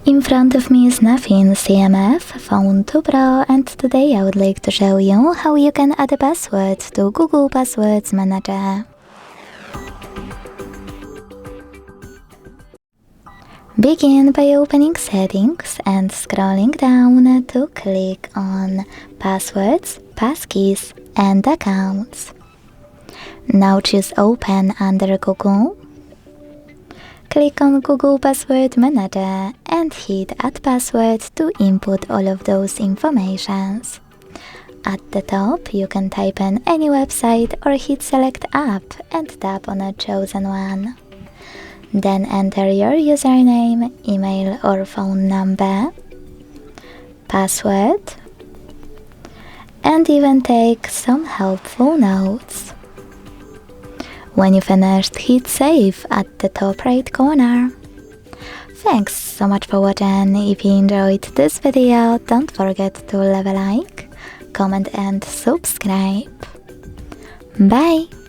In front of me is nothing CMF Phone 2 Pro, and today I would like to show you how you can add a password to Google Passwords Manager. Begin by opening Settings and scrolling down to click on Passwords, Passkeys and Accounts. Now choose Open under Google. Click on Google Password Manager and hit Add Password to input all of those informations. At the top, you can type in any website or hit Select App and tap on a chosen one. Then enter your username, email or phone number, password, and even take some helpful notes. When you finished, hit Save at the top right corner. Thanks so much for watching. If you enjoyed this video, don't forget to leave a like, comment and subscribe. Bye!